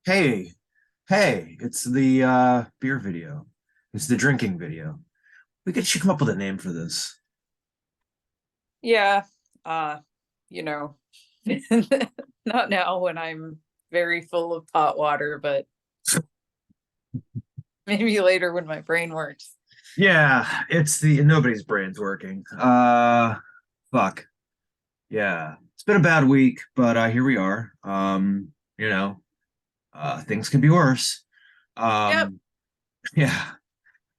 Hey, hey, it's the beer video. It's the drinking video. Should come up with a name for this. Yeah, uh, you know, not now when I'm very full of hot water, but maybe later when my brain works. Yeah, it's the nobody's brain's working. Fuck. Yeah. It's been a bad week, but here we are. You know, things can be worse. Yep. Um, yeah.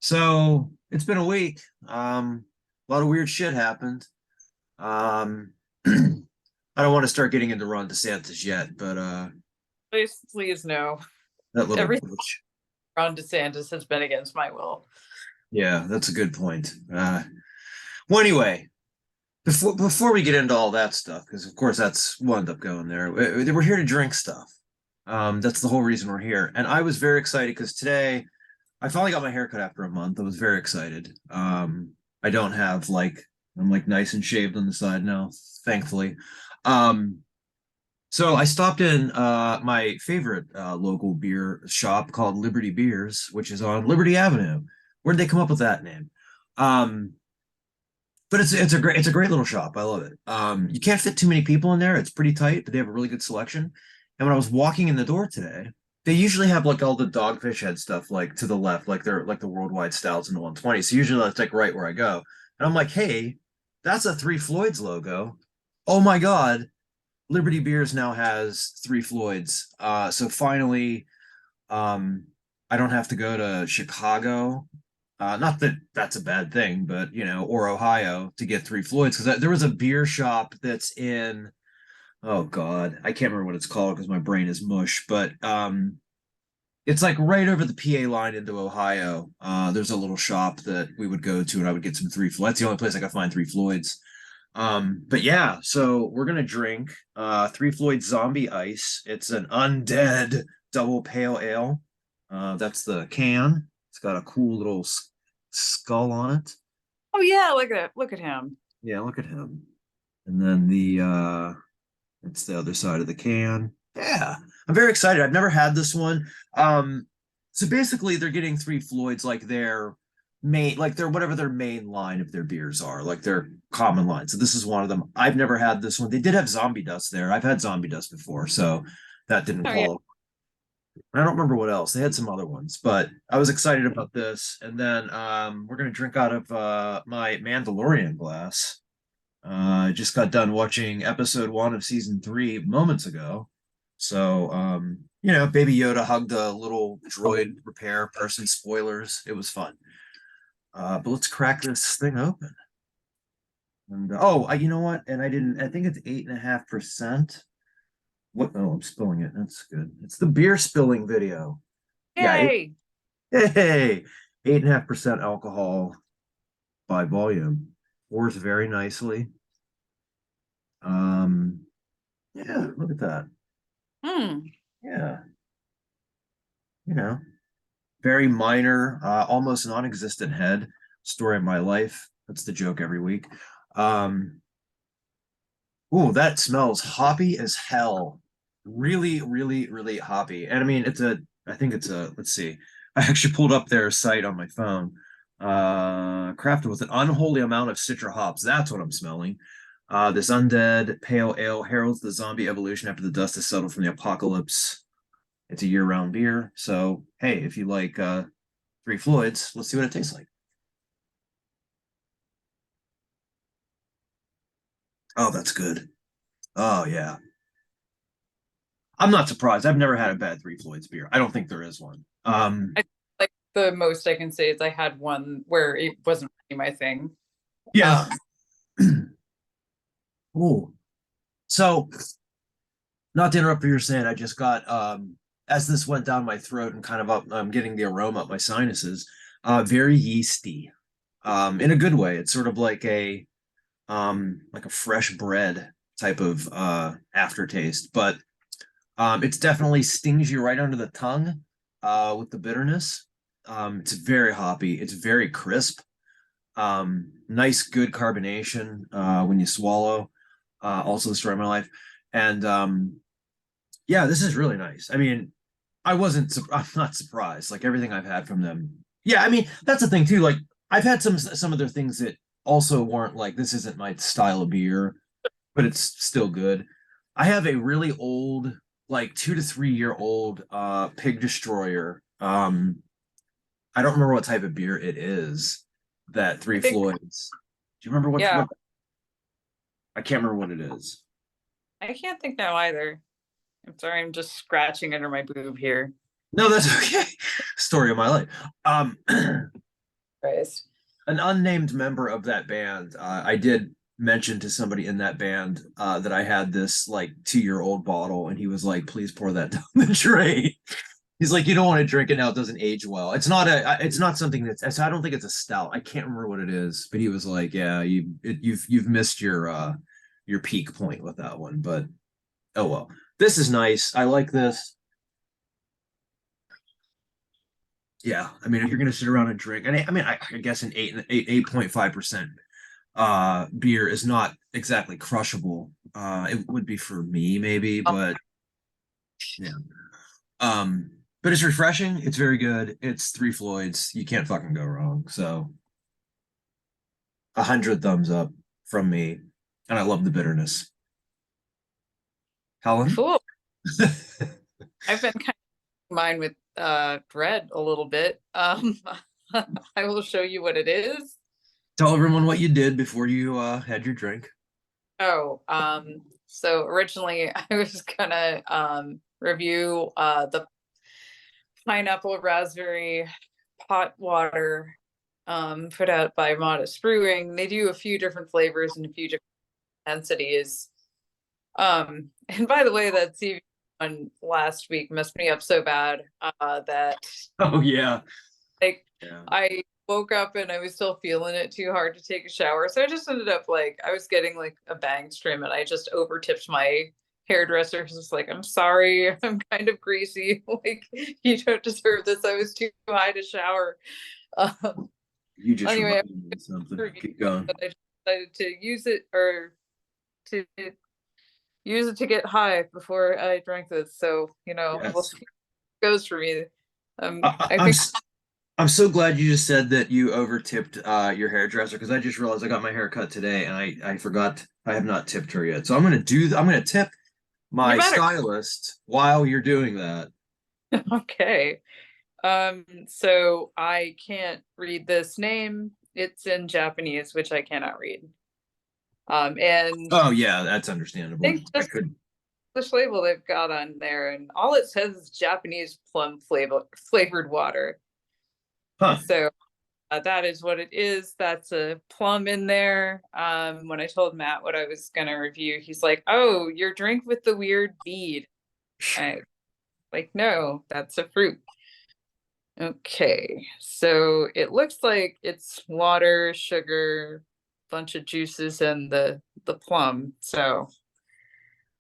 So it's been a week. A lot of weird shit happened. Um I don't want to start getting into Ron DeSantis yet, but Please no. that little Everything bitch. around DeSantis has been against my will. Yeah, that's a good point. Well, anyway, before we get into all that stuff, because of course that's we'll end up going there. We're here to drink stuff. That's the whole reason we're here. And I was very excited because today I finally got my haircut after a month. I was very excited. I don't have like I'm like nice and shaved on the side now, thankfully. Um, so I stopped in my favorite local beer shop called Liberty Beers, which is on Liberty Avenue. Where did they come up with that name? Um, but it's a great little shop. I love it. You can't fit too many people in there. It's pretty tight, but they have a really good selection. And when I was walking in the door today, they usually have like all the Dogfish Head stuff like to the left, like they're like the worldwide styles in the 120. So usually that's like right where I go. And I'm like, hey, that's a Three Floyds logo. Oh my God, Liberty Beers now has Three Floyds. So finally, um, I don't have to go to Chicago. Not that that's a bad thing, but or Ohio to get Three Floyds because there was a beer shop that's in. Oh God, I can't remember what it's called because my brain is mush. But it's like right over the PA line into Ohio. There's a little shop that we would go to, and I would get some Three Floyds. That's the only place I could find Three Floyds. But yeah, so we're gonna drink Three Floyd Zombie Ice. It's an undead double pale ale. That's the can. It's got a cool little skull on it. Oh yeah, look at him. Yeah, look at him. And then the it's the other side of the can. Yeah, I'm very excited. I've never had this one. Um, so basically, they're getting Three Floyds like their main, like their whatever their main line of their beers are, like their common line. So this is one of them. I've never had this one. They did have Zombie Dust there. I've had Zombie Dust before, so that didn't Oh yeah. qualify. I don't remember what else. They had some other ones, but I was excited about this. And then we're gonna drink out of my Mandalorian glass. I just got done watching episode 1 of season 3 moments ago. So, Baby Yoda hugged a little droid repair person. Spoilers. It was fun. But let's crack this thing open. And you know what? And I didn't. I think it's 8.5%. What? Oh, I'm spilling it. That's good. It's the beer spilling video. Yeah. Yay. Hey, 8.5% alcohol by volume. Pours very nicely. Um, yeah. Look at that. Hmm. Yeah. You know, very minor, almost non-existent head. Story of my life. That's the joke every week. Um, oh, that smells hoppy as hell. Really, really, really hoppy. And I mean, I think it's a, let's see. I actually pulled up their site on my phone. Crafted with an unholy amount of citra hops. That's what I'm smelling. This undead pale ale heralds the zombie evolution after the dust has settled from the apocalypse. It's a year-round beer. So, hey, if you like Three Floyds, let's see what it tastes like. Oh, that's good. Oh, yeah. I'm not surprised. I've never had a bad Three Floyds beer. I don't think there is one. I like the most I can say is I had one where it wasn't really my thing. Yeah. Um, Ooh. So, not to interrupt what you're saying, I just got as this went down my throat and kind of up, I'm getting the aroma up my sinuses. Very yeasty. In a good way. It's sort of like a fresh bread type of aftertaste, but it's definitely stings you right under the tongue with the bitterness. It's very hoppy. It's very crisp. Nice, good carbonation when you swallow. Also, the story of my life, and yeah, this is really nice. I mean, I'm not surprised. Like everything I've had from them. Yeah, I mean, that's the thing too. Like I've had some of their things that also weren't like this isn't my style of beer, but it's still good. I have a really old, like 2 to 3 year old Pig Destroyer. I don't remember what type of beer it is that I Three think, Floyds. Do you remember yeah, what I can't remember what it is. I can't think now either. I'm sorry, I'm just scratching under my boob here. No, that's okay. Story of my life. Um Christ. an unnamed member of that band, I did mention to somebody in that band that I had this like 2 year old bottle, and he was like, "Please pour that down the tray." He's like, "You don't want to drink it now; it doesn't age well." It's not something that's. I don't think it's a stout. I can't remember what it is, but he was like, "Yeah, you've missed your peak point with that one." But oh well, this is nice. I like this. Yeah, I mean, if you're gonna sit around and drink, and I guess an 8.5% beer is not exactly crushable. It would be for me maybe, Oh, but yeah. Um, but it's refreshing. It's very good. It's Three Floyds. You can't fucking go wrong. So 100 thumbs up from me, and I love the bitterness. Helen? cool. I've been kind of mine with red a little bit. I will show you what it is. Tell everyone what you did before you had your drink. Oh, so originally I was gonna review the pineapple raspberry pot water put out by Modest Brewing. They do a few different flavors and a few different intensities. And by the way, that CV one last week messed me up so bad that Oh yeah. like Yeah. I woke up and I was still feeling it too hard to take a shower. So I just ended up like I was getting like a bang trim and I just over tipped my hairdresser because it's like, I'm sorry, I'm kind of greasy. Like you don't deserve this. I was too high to shower. Um, You just anyway, reminded me of something. review, Keep going. but I decided to use it or to use it to get high before I drank this. So, we'll Yes. see how it goes for me. I, I I'm think s- I'm so glad you just said that you over tipped your hairdresser because I just realized I got my hair cut today and I forgot I have not tipped her yet. So I'm gonna tip you my better. stylist while you're doing that. Okay. So I can't read this name. It's in Japanese, which I cannot read. And Oh yeah, that's I understandable. think I just could. English label they've got on there, and all it says is Japanese plum flavored water. Huh. So that is what it is. That's a plum in there. When I told Matt what I was gonna review, he's like, "Oh, your drink with the weird bead." I like, no, that's a fruit. Okay, so it looks like it's water, sugar, bunch of juices, and the plum. So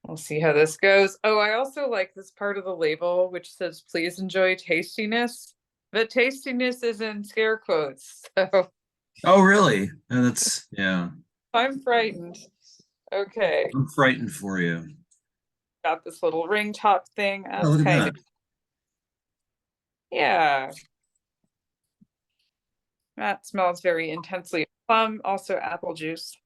we'll see how this goes. Oh, I also like this part of the label which says please enjoy tastiness. But tastiness is in scare quotes. So Oh really? That's yeah. I'm frightened. Okay, I'm frightened for you. got this little ring top thing. Oh, That's look at kind of, that. yeah, that smells very intensely. Plum, also apple juice.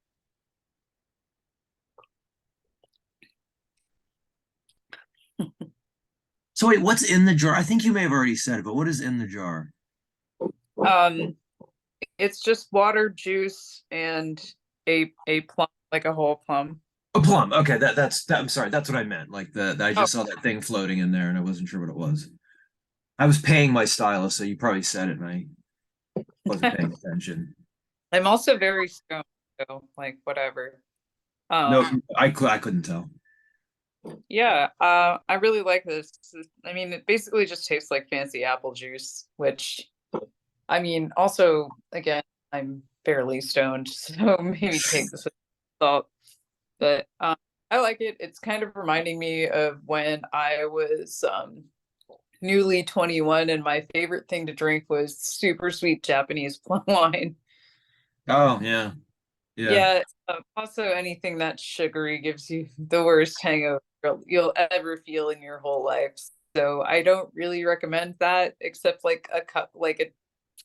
So wait, what's in the jar? I think you may have already said it, but what is in the jar? Um, it's just water, juice, and a plum, like a whole plum. A plum. Okay, that's that. I'm sorry, that's what I meant. Like I Oh, just saw that thing floating in there, and I wasn't sure what it was. I was paying my stylist, so you probably said it, and I wasn't paying attention. I'm also very stoned, so like whatever. No, Um, I couldn't tell. yeah, I really like this. I mean, it basically just tastes like fancy apple juice, which I mean, also again, I'm fairly stoned, so maybe take this with salt. But I like it. It's kind of reminding me of when I was newly 21 and my favorite thing to drink was super sweet Japanese plum wine. Oh yeah, yeah. Yeah, also anything that's sugary gives you the worst hangover you'll ever feel in your whole life. So I don't really recommend that, except like a cup, like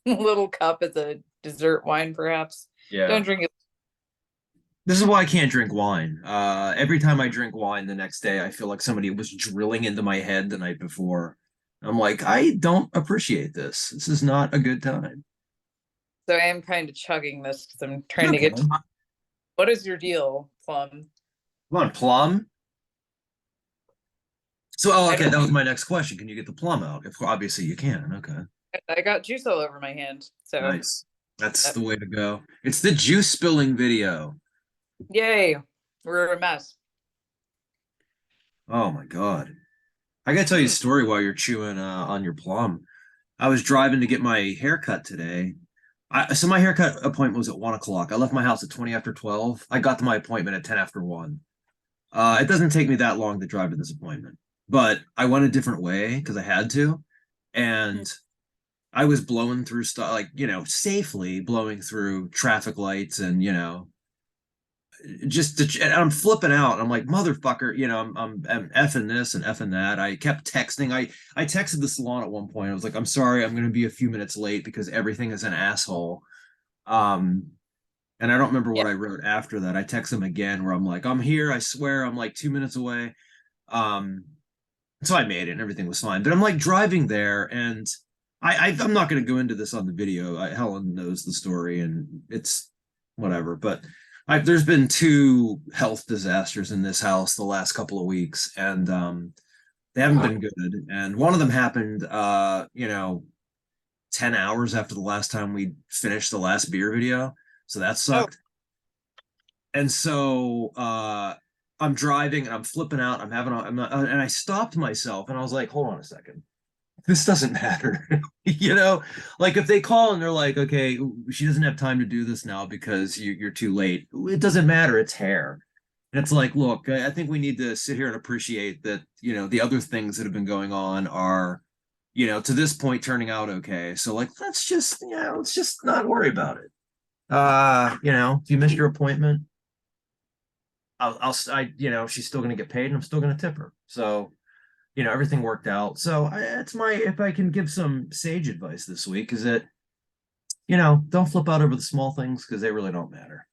a little cup as a dessert wine, perhaps. Yeah. Don't drink it. This is why I can't drink wine. Every time I drink wine the next day, I feel like somebody was drilling into my head the night before. I'm like, I don't appreciate this. This is not a good time. So I am kind of chugging this because I'm trying No to get to, plum. what is your deal, Plum? Come on, plum. So, oh, I okay, don't, that was my next question. Can you get the plum out? If obviously you can. Okay, I got juice all over my hand. So nice. That's uh, the way to go. It's the juice spilling video. yay, we're a mess. Oh my God. I gotta tell you a story while you're chewing on your plum. I was driving to get my haircut today. So my haircut appointment was at 1 o'clock. I left my house at 20 after 12. I got to my appointment at 10 after 1. It doesn't take me that long to drive to this appointment, but I went a different way because I had to. And I was blowing through stuff, like, safely blowing through traffic lights and, and I'm flipping out. I'm like, motherfucker, I'm effing this and effing that. I kept texting. I texted the salon at one point. I was like, I'm sorry, I'm going to be a few minutes late because everything is an asshole. Um, and I don't remember Yeah. what I wrote after that. I text them again where I'm like, I'm here. I swear I'm like 2 minutes away. Um, so I made it and everything was fine. But I'm like driving there and I'm not going to go into this on the video. Helen knows the story and it's whatever. But there's been two health disasters in this house the last couple of weeks, and they haven't been good. And one of them happened, 10 hours after the last time we finished the last beer video. So that Oh, sucked. And so I'm driving and I'm flipping out. I'm not, and I stopped myself and I was like, hold on a second. This doesn't matter. you know, like if they call and they're like, okay, she doesn't have time to do this now because you're too late. It doesn't matter. It's hair. And it's like, look, I think we need to sit here and appreciate that, the other things that have been going on are, to this point turning out okay. So like, let's just not worry about it. If you missed your appointment, she's still going to get paid and I'm still going to tip her. So, everything worked out. So if I can give some sage advice this week, is that, don't flip out over the small things because they really don't matter.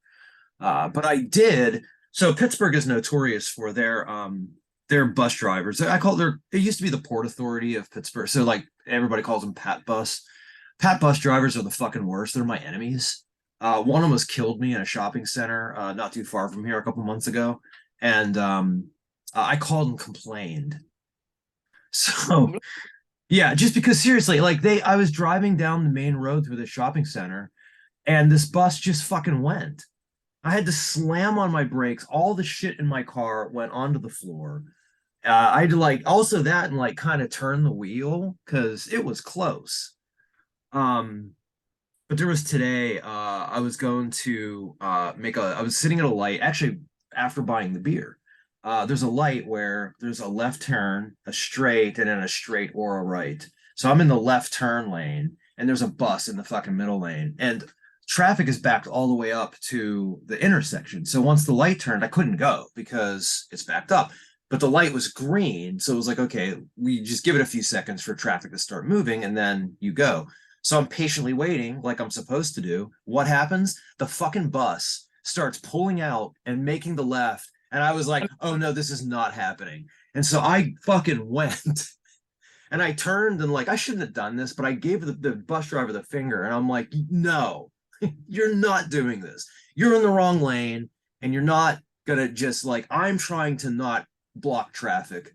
But I did. So Pittsburgh is notorious for their bus drivers. It used to be the Port Authority of Pittsburgh. So like everybody calls them Pat Bus. Pat bus drivers are the fucking worst. They're my enemies. One of them was killed me in a shopping center not too far from here a couple months ago. And I called and complained. So yeah, just because seriously, like I was driving down the main road through the shopping center and this bus just fucking went. I had to slam on my brakes. All the shit in my car went onto the floor. I had to like also that and like kind of turn the wheel because it was close. Um, but there was today, I was going to I was sitting at a light, actually, after buying the beer. There's a light where there's a left turn, a straight, and then a straight or a right. So I'm in the left turn lane, and there's a bus in the fucking middle lane. And traffic is backed all the way up to the intersection. So once the light turned, I couldn't go because it's backed up. But the light was green. So it was like, okay, we just give it a few seconds for traffic to start moving, and then you go. So I'm patiently waiting like I'm supposed to do. What happens? The fucking bus starts pulling out and making the left. And I was like, oh no, this is not happening. And so I fucking went and I turned and like, I shouldn't have done this, but I gave the bus driver the finger and I'm like, no, you're not doing this. You're in the wrong lane and you're not going to just like, I'm trying to not block traffic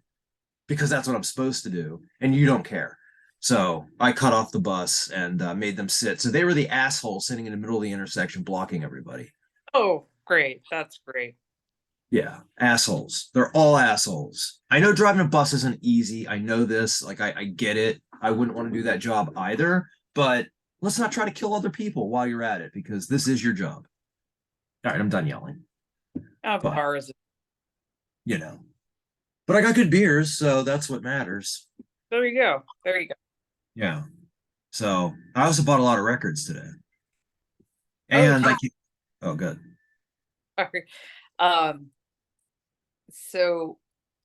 because that's what I'm supposed to do. And you don't care. So I cut off the bus and made them sit. So they were the assholes sitting in the middle of the intersection blocking everybody. oh, great. That's great. Yeah, assholes. They're all assholes. I know driving a bus isn't easy. I know this. Like, I get it. I wouldn't want to do that job either. But let's not try to kill other people while you're at it because this is your job. All right, I'm done yelling. But, Bars. you know, but I got good beers, so that's what matters. There you go. There you go. Yeah. So I also bought a lot of records today. Oh, And I keep, oh, good. sorry. Um, so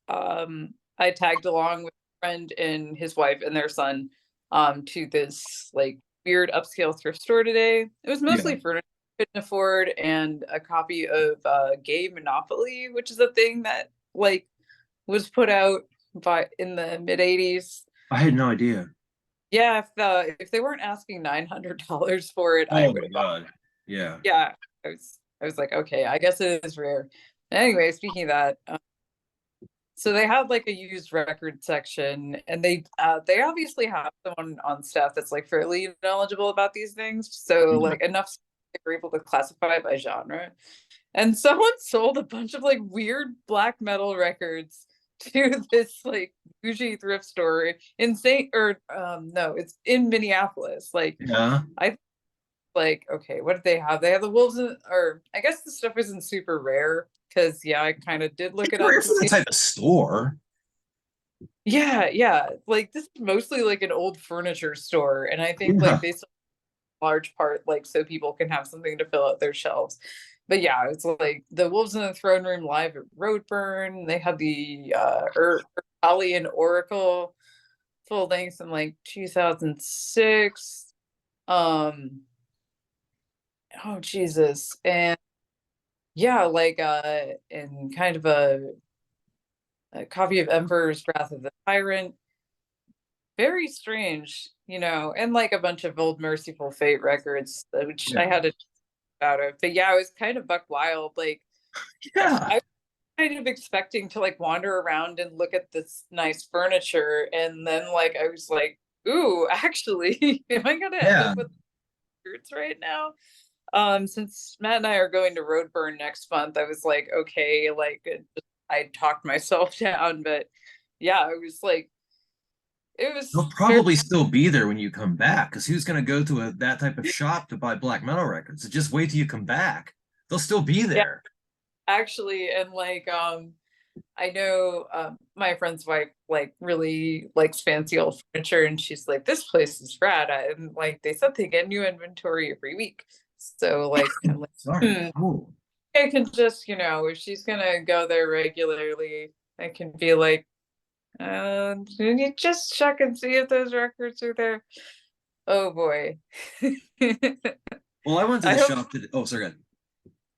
I tagged along with friend and his wife and their son to this like weird upscale thrift store today. It was Yeah. mostly furniture I couldn't afford and a copy of Gay Monopoly, which is a thing that like was put out by in the mid 80s. I had no idea. Yeah, if they weren't asking $900 for it, I Oh would my have bought. God. Yeah. Yeah, I was like, okay, I guess it is rare. Anyway, speaking of that, so they have like a used record section, and they obviously have someone on staff that's like fairly knowledgeable about these things. So Yeah. like enough so they were able to classify it by genre. And someone sold a bunch of like weird black metal records to this like bougie thrift store in Saint or no, it's in Minneapolis. Like Yeah. I like, okay, what did they have? They have the wolves in, or I guess the stuff isn't super rare because yeah, I kind of did look It's it up rare to for that see. type of store. Yeah, yeah. Like this is mostly like an old furniture store. And I think Yeah. like they sell a large part like so people can have something to fill out their shelves. But yeah, it's like the Wolves in the Throne Room live at Roadburn. They had the Ollie and Oracle full length in like 2006. Um oh Jesus. And yeah, like and kind of a copy of Emperor's Wrath of the Tyrant. Very strange, and like a bunch of old Merciful Fate records, which I Yeah. had to out of. But yeah, I was kind of buck wild. Like Yeah. I was kind of expecting to like wander around and look at this nice furniture, and then like I was like, ooh, actually, am I gonna end Yeah. up with shirts right now? Since Matt and I are going to Roadburn next month, I was like, okay, like I talked myself down, but yeah, I was like, it They'll was fairly. probably still be there when you come back because who's going to go to that type of shop to buy black metal records? So just wait till you come back. They'll still be Yeah, there. actually, and like I know my friend's wife like really likes fancy old furniture, and she's like, this place is rad. And like they said they get new inventory every week. So like I'm like, Sorry. Oh, I can just, if she's gonna go there regularly, I can be like, can you just check and see if those records are there? Oh boy. well, I went to I the hope shop to. Oh, sorry. Go ahead.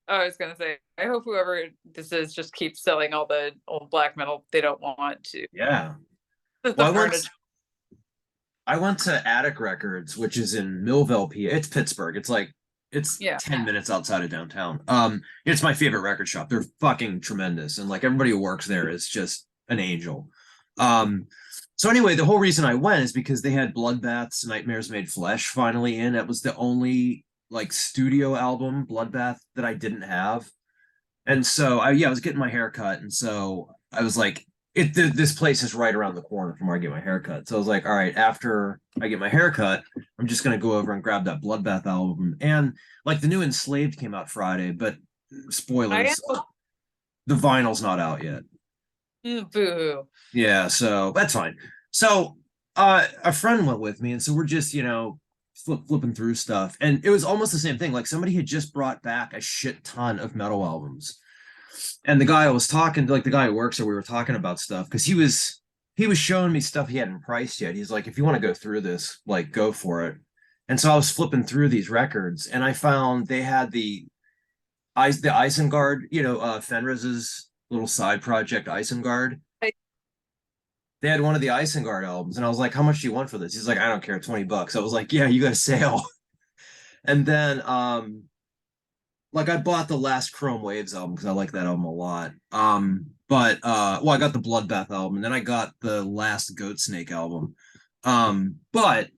I was gonna say, I hope whoever this is just keeps selling all the old black metal they don't want to Yeah. the Well, furniture. I went to Attic Records, which is in Millville, PA. It's Pittsburgh. It's Yeah. 10 minutes outside of downtown. It's my favorite record shop. They're fucking tremendous. And like everybody who works there is just an angel. Um, so anyway, the whole reason I went is because they had Bloodbath's Nightmares Made Flesh finally in. That was the only like studio album, Bloodbath, that I didn't have. And so I was getting my hair cut, and so I was like, this place is right around the corner from where I get my hair cut. So I was like, all right, after I get my hair cut, I'm just gonna go over and grab that Bloodbath album. And like the new Enslaved came out Friday, but I am spoilers, the vinyl's not out yet. boo. Yeah, so that's fine. So a friend went with me, and so we're just, flipping through stuff. And it was almost the same thing. Like somebody had just brought back a shit ton of metal albums. And the guy I was talking to, like the guy who works there, we were talking about stuff because he was showing me stuff he hadn't priced yet. He's like, if you want to go through this, like go for it. And so I was flipping through these records and I found they had the Isengard, Fenris's little side project Isengard. I, They had one of the Isengard albums, and I was like, "How much do you want for this?" He's like, "I don't care, $20." I was like, "Yeah, you got a sale." And then like I bought the last Chrome Waves album because I like that album a lot. But well, I got the Bloodbath album, and then I got the last Goat Snake album. But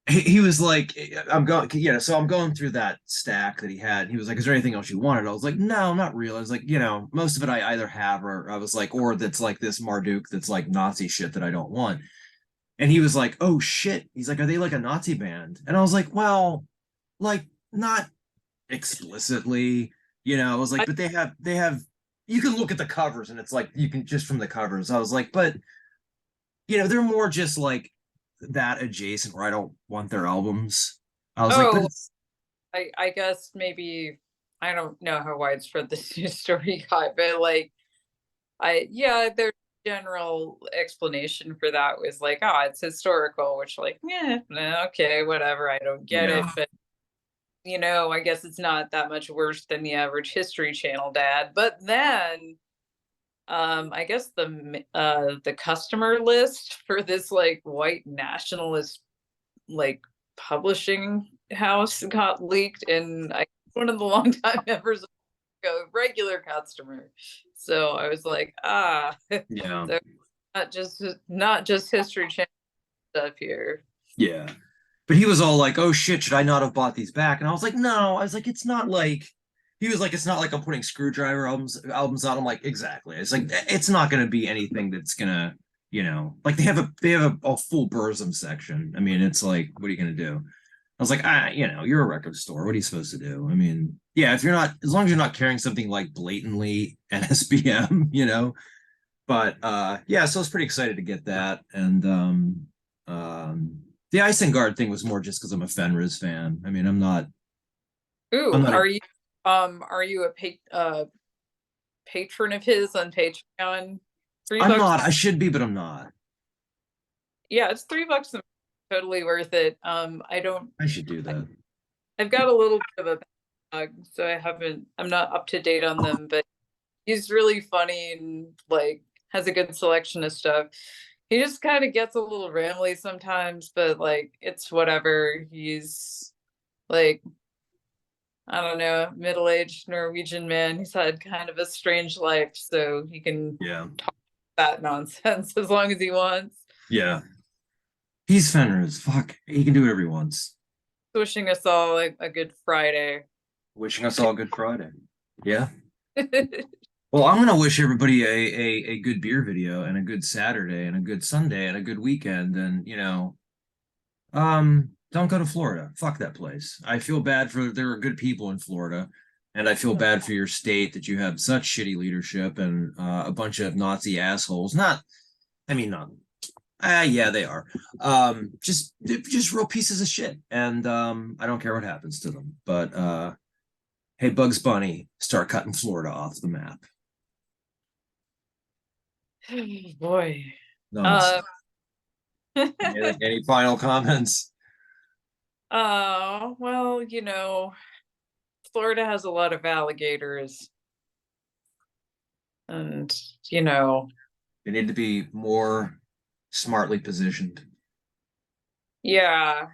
he was like, I'm going, so I'm going through that stack that he had. He was like, "Is there anything else you wanted?" I was like, "No, not really." I was like, most of it I either have, or I was like, or that's like this Marduk that's like Nazi shit that I don't want. And he was like, "Oh shit." He's like, "Are they like a Nazi band?" And I was like, "Well, like not explicitly." I was like, I, "But they have you can look at the covers and it's like you can just from the covers." I was like, "But they're more just like that adjacent where I don't want their albums." I was like, "But oh, it's I guess maybe I don't know how widespread this news story got, but like yeah, they're general explanation for that was like, oh, it's historical, which like, yeah, okay, whatever. I don't get it, Yeah. but I guess it's not that much worse than the average History Channel dad. But then, I guess the customer list for this like white nationalist like publishing house got leaked, and I one of the longtime members of a regular customer. So I was like, Yeah. so not just History Channel stuff here. Yeah. But he was all like, "Oh shit, should I not have bought these back?" And I was like, "No." I was like, "It's not like." He was like, "It's not like I'm putting Screwdriver albums out." I'm like, "Exactly." It's like it's not going to be anything that's gonna, like they have a full Burzum section. I mean, it's like, what are you gonna do? I was like, you're a record store. What are you supposed to do? I mean, yeah, if you're not, as long as you're not carrying something like blatantly NSBM, But yeah, so I was pretty excited to get that. And the Isengard thing was more just because I'm a Fenris fan. I mean, I'm Ooh, not a, are you patron of his on Patreon? Three I'm bucks. not, I should be, but I'm not. Yeah, it's $3. Totally worth it. I don't. I should do that. I've got a little bit of a backlog, so I'm not up to date on them, but he's really funny and like has a good selection of stuff. He just kind of gets a little rambly sometimes, but like it's whatever. He's like, I don't know, middle-aged Norwegian man. He's had kind of a strange life, so he can Yeah. talk that nonsense as long as he wants. Yeah. He's Fenris. Fuck. He can do whatever he wants. Wishing us all like a good Friday. Wishing us all good Friday. Yeah. Well, I'm gonna wish everybody a good beer video and a good Saturday and a good Sunday and a good weekend. And don't go to Florida. Fuck that place. I feel bad for there are good people in Florida, and I feel bad for your state that you have such shitty leadership and a bunch of Nazi assholes. Not, I mean, not. Yeah, they are. Just real pieces of shit, and I don't care what happens to them. But hey, Bugs Bunny, start cutting Florida off the map. Boy. Nonsense. Any final comments? Well, Florida has a lot of alligators, and They need to be more smartly positioned. yeah,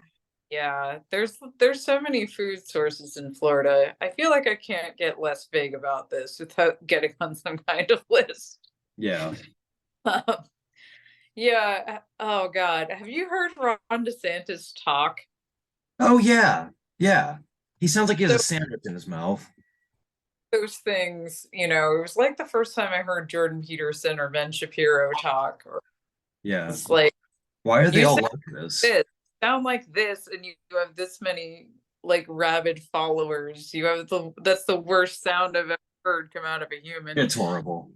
yeah. There's so many food sources in Florida. I feel like I can't get less vague about this without getting on some kind of list. Yeah. Yeah. Oh God, have you heard Ron DeSantis talk? Oh yeah. Yeah. He sounds like he has So a sandwich in his mouth. those things, it was like the first time I heard Jordan Peterson or Ben Shapiro talk. Or Yeah. it's like Why are they you all sound like this? this, sound like this, and you have this many like rabid followers. That's the worst sound I've ever heard come out of a human. It's horrible.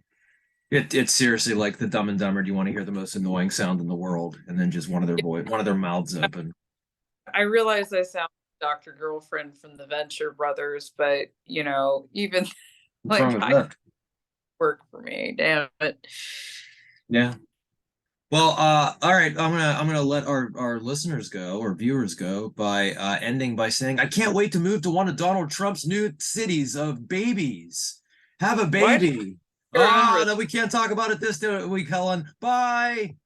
It's seriously like the Dumb and Dumber. Do you want to hear the most annoying sound in the world? And then just one of their mouths open. I realize I sound like Dr. Girlfriend from the Venture Brothers, but even What's wrong like with I that? work for me. Damn it. Yeah. Well, all right. I'm gonna let our listeners go or viewers go by ending by saying I can't wait to move to one of Donald Trump's new cities of babies. Have a Why do baby. I remember Ah, no, we can't talk about it this week, Helen. Bye.